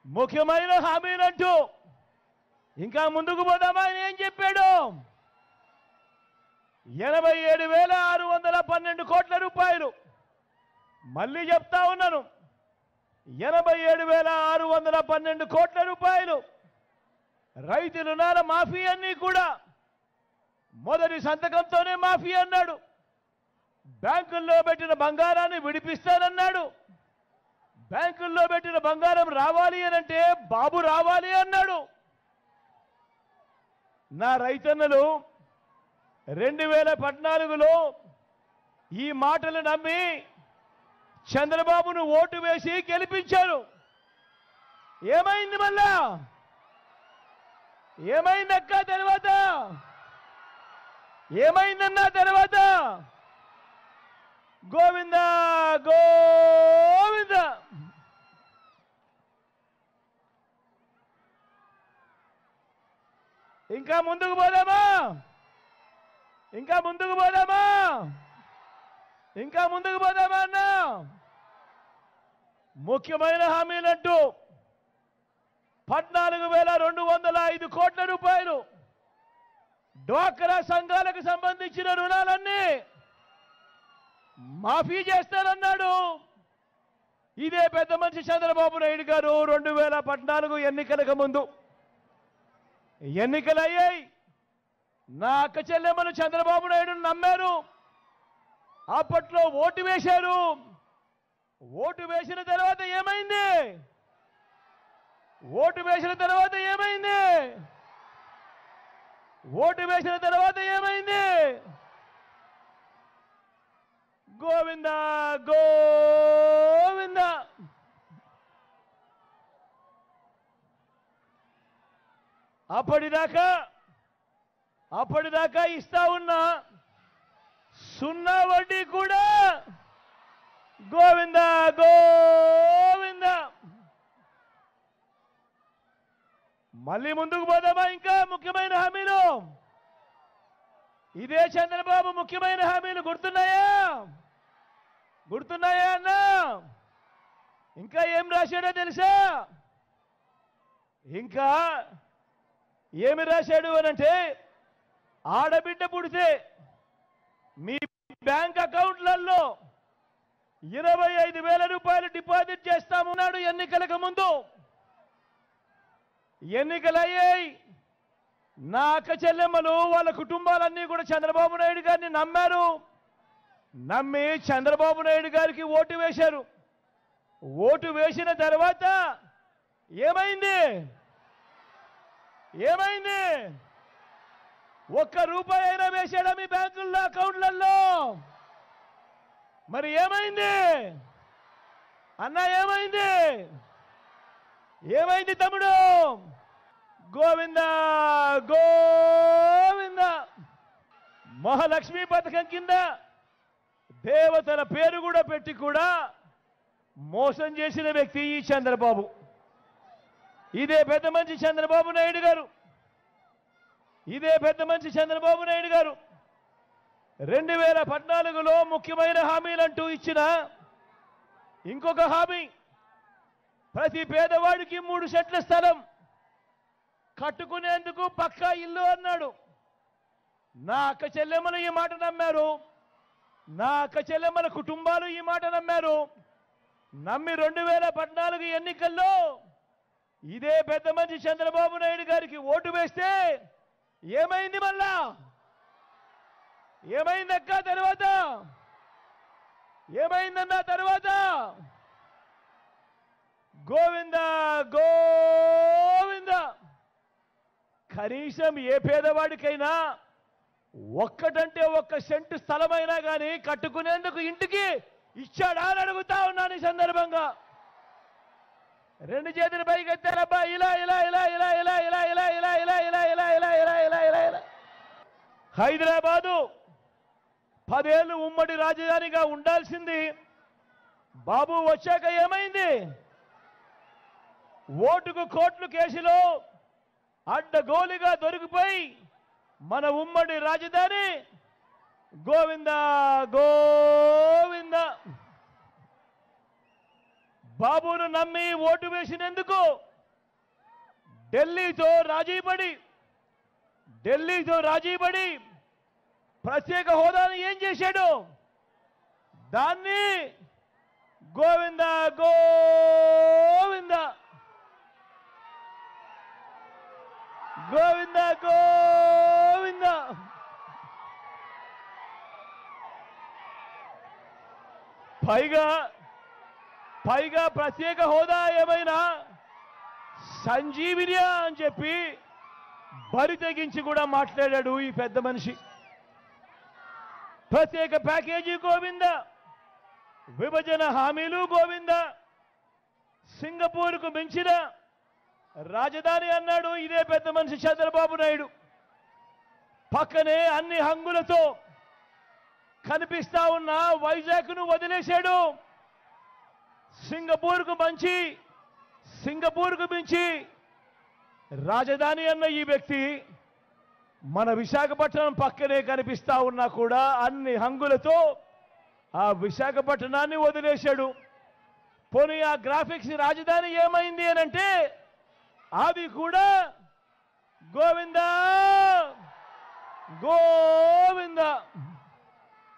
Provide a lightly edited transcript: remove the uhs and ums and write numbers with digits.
ముఖ్యమైన హామీలంటూ ఇంకా ముందుకు పోదామా అని ఏం చెప్పాడు? 87,612 కోట్ల రూపాయలు. మళ్ళీ చెప్తా ఉన్నాను, 87,612 కోట్ల రూపాయలు రైతు రుణాల మాఫీ అన్నీ కూడా మొదటి సంతకంతోనే మాఫీ అన్నాడు. బ్యాంకుల్లో పెట్టిన బంగారాన్ని విడిపిస్తానన్నాడు. బ్యాంకుల్లో పెట్టిన బంగారం రావాలి అనంటే బాబు రావాలి అన్నాడు. నా రైతన్నలు 2014లో ఈ మాటలు నమ్మి చంద్రబాబును ఓటు వేసి గెలిపించారు. ఏమైంది మళ్ళా? ఏమైందక్క తర్వాత? ఏమైందన్నా తర్వాత? గోవింద గోవింద. ఇంకా ముందుకు పోదామా? ఇంకా ముందుకు పోదామా? ఇంకా ముందుకు పోదామా అన్నా? ముఖ్యమైన హామీలంటూ 14,205 కోట్ల రూపాయలు డ్వాక్రా సంఘాలకు సంబంధించిన రుణాలన్నీ మాఫీ చేస్తానన్నాడు. ఇదే పెద్ద మనిషి చంద్రబాబు నాయుడు గారు 2014 ఎన్నికలకు ముందు ఎన్నికలయ్యాయి. నా అక్క చెల్లెమ్మలు చంద్రబాబు నాయుడును నమ్మారు. అప్పట్లో ఓటు వేశారు. ఓటు వేసిన తర్వాత ఏమైంది? ఓటు వేసిన తర్వాత ఏమైంది? ఓటు వేసిన తర్వాత ఏమైంది? గోవింద గోవింద. అప్పటిదాకా ఇస్తా ఉన్న సున్నా వడ్డీ కూడా గోవింద గోవింద. మళ్ళీ ముందుకు పోదామా? ఇంకా ముఖ్యమైన హామీలు. ఇదే చంద్రబాబు ముఖ్యమైన హామీలు గుర్తున్నాయా? గుర్తున్నాయా అన్నా? ఇంకా ఏం రాశాడో తెలుసా? ఇంకా ఏమి రాశాడు అనంటే, ఆడబిడ్డ పుడితే మీ బ్యాంక్ అకౌంట్లలో 25,000 రూపాయలు డిపాజిట్ చేస్తామన్నాడు ఎన్నికలకు ముందు. ఎన్నికలయ్యాయి. నా అక్క చెల్లెమ్మలు వాళ్ళ కుటుంబాలన్నీ కూడా చంద్రబాబు నాయుడు గారిని నమ్మారు. నమ్మి చంద్రబాబు నాయుడు గారికి ఓటు వేశారు. ఓటు వేసిన తర్వాత ఏమైంది? ఏమైంది? ఒక్క రూపాయి అయినా వేశాడా మీ బ్యాంకుల్లో అకౌంట్లలో? మరి ఏమైంది అన్నా? ఏమైంది? ఏమైంది తమ్ముడు? గోవింద గోవింద. మహాలక్ష్మి పథకం కింద దేవతల పేరు కూడా పెట్టి కూడా మోసం చేసిన వ్యక్తి ఈ చంద్రబాబు. ఇదే పెద్ద మనిషి చంద్రబాబు నాయుడు గారు. ఇదే పెద్ద మనిషి చంద్రబాబు నాయుడు గారు 2014లో ముఖ్యమైన హామీలంటూ ఇచ్చిన ఇంకొక హామీ, ప్రతి పేదవాడికి 3 సెంట్ల స్థలం కట్టుకునేందుకు పక్కా ఇల్లు అన్నాడు. నా అక్క చెల్లెమ్మలు ఈ మాట నమ్మారు. నా అక్క చెల్లెమ్మల కుటుంబాలు ఈ మాట నమ్మారు. నమ్మి 2014 ఎన్నికల్లో ఇదే పెద్ద మనిషి చంద్రబాబు నాయుడు గారికి ఓటు వేస్తే ఏమైంది? మళ్ళా ఏమైందక్క తర్వాత? ఏమైందన్న తర్వాత? గోవింద గోవింద. కనీసం ఏ పేదవాడికైనా ఒక్కటంటే 1 సెంటు స్థలమైనా కానీ కట్టుకునేందుకు ఇంటికి ఇచ్చాడా అని అడుగుతా ఉన్నాను ఈ సందర్భంగా. 2 చేతులు పైకి ఎత్తారబ్బా. ఇలా ఇలా ఇలా ఇలా ఇలా ఇలా ఇలా ఇలా ఇలా ఇలా ఇలా ఇలా ఇలా ఇలా ఇలా ఇలా. హైదరాబాదు 10 ఏళ్ళు ఉమ్మడి రాజధానిగా ఉండాల్సింది బాబు వచ్చాక ఏమైంది? ఓటుకు కోట్లు కేసులో అడ్డగోలుగా దొరికిపోయి మన ఉమ్మడి రాజధాని గోవింద గోవింద. బాబును నమ్మి ఓటు వేసినందుకు ఢిల్లీతో రాజీపడి ప్రత్యేక హోదాను ఏం చేశాడు? దాన్ని గోవింద గోవింద గోవింద గోవింద పైగా ప్రత్యేక హోదా ఏమైనా సంజీవినియా అని చెప్పి బరి తెగించి కూడా మాట్లాడాడు ఈ పెద్ద మనిషి. ప్రత్యేక ప్యాకేజీ గోవింద, విభజన హామీలు గోవింద, సింగపూర్కు మించిన రాజధాని అన్నాడు ఇదే పెద్ద మనిషి చంద్రబాబు నాయుడు. పక్కనే అన్ని హంగులతో కనిపిస్తా ఉన్న వైజాగ్ను వదిలేశాడు. సింగపూర్కు మించి రాజధాని అన్న ఈ వ్యక్తి మన విశాఖపట్నం పక్కనే కనిపిస్తా ఉన్నా కూడా అన్ని హంగులతో ఆ విశాఖపట్నాన్ని వదిలేశాడు. పోనీ ఆ గ్రాఫిక్స్ రాజధాని ఏమైంది అనంటే అవి కూడా గోవింద గోవింద.